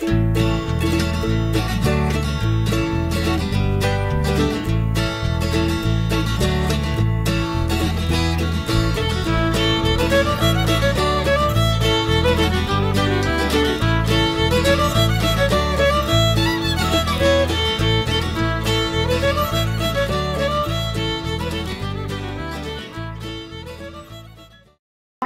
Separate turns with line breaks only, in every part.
My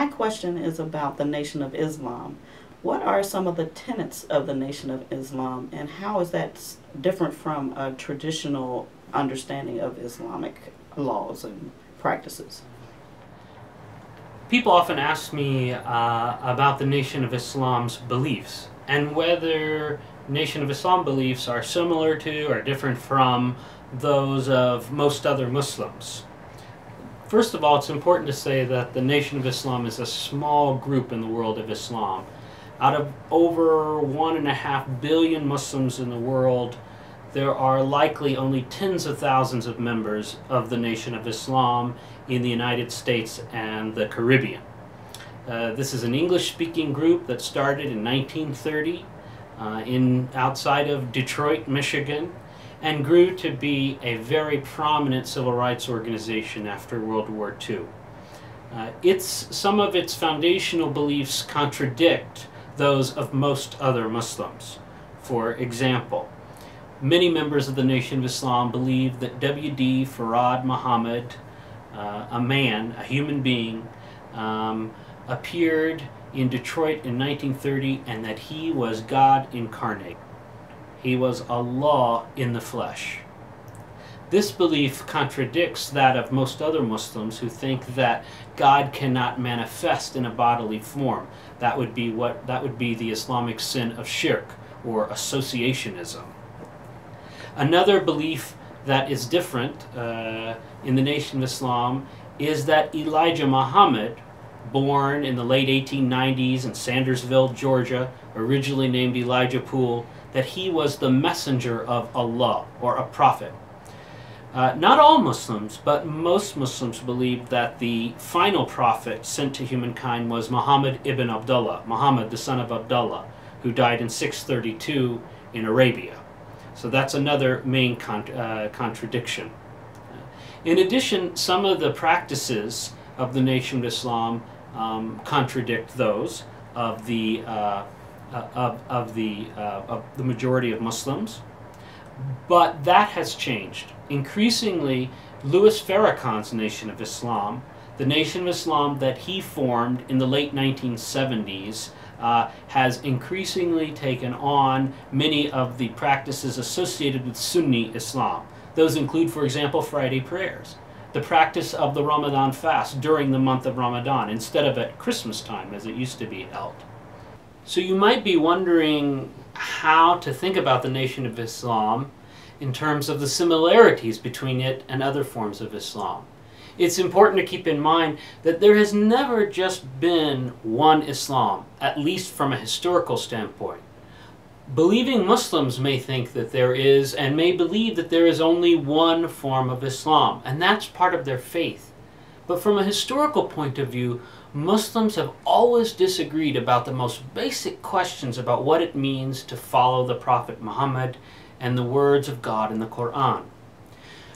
question is about the Nation of Islam. What are some of the tenets of the Nation of Islam, and how is that different from a traditional understanding of Islamic laws and practices?
People often ask me about the Nation of Islam's beliefs and whether Nation of Islam beliefs are similar to or different from those of most other Muslims. First of all, it's important to say that the Nation of Islam is a small group in the world of Islam. Out of over 1.5 billion Muslims in the world, there are likely only tens of thousands of members of the Nation of Islam in the United States and the Caribbean. This is an English-speaking group that started in 1930 outside of Detroit, Michigan, and grew to be a very prominent civil rights organization after World War II. Some of its foundational beliefs contradict those of most other Muslims. For example, many members of the Nation of Islam believe that W.D. Farad Muhammad, a man, a human being, appeared in Detroit in 1930 and that he was God incarnate. He was Allah in the flesh. This belief contradicts that of most other Muslims who think that God cannot manifest in a bodily form. That would be the Islamic sin of shirk or associationism. Another belief that is different in the Nation of Islam is that Elijah Muhammad, born in the late 1890s in Sandersville, Georgia, originally named Elijah Poole, that he was the messenger of Allah, or a prophet. Not all Muslims, but most Muslims believe that the final prophet sent to humankind was Muhammad ibn Abdullah, Muhammad the son of Abdullah, who died in 632 in Arabia. So that's another main contradiction. In addition, some of the practices of the Nation of Islam contradict those of the majority of Muslims, but that has changed. Increasingly, Louis Farrakhan's Nation of Islam, the Nation of Islam that he formed in the late 1970s, has increasingly taken on many of the practices associated with Sunni Islam. Those include, for example, Friday prayers, the practice of the Ramadan fast during the month of Ramadan instead of at Christmas time as it used to be held. So you might be wondering how to think about the Nation of Islam in terms of the similarities between it and other forms of Islam. It's important to keep in mind that there has never just been one Islam, at least from a historical standpoint. Believing Muslims may think that there is, and may believe that there is only one form of Islam, and that's part of their faith. But from a historical point of view, Muslims have always disagreed about the most basic questions about what it means to follow the Prophet Muhammad and the words of God in the Quran.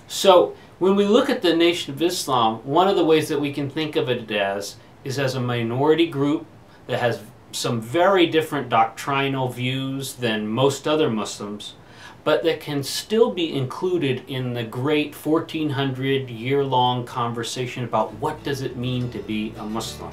So, when we look at the Nation of Islam, one of the ways that we can think of it as is as a minority group that has some very different doctrinal views than most other Muslims, but that can still be included in the great 1400-year-long conversation about what does it mean to be a Muslim.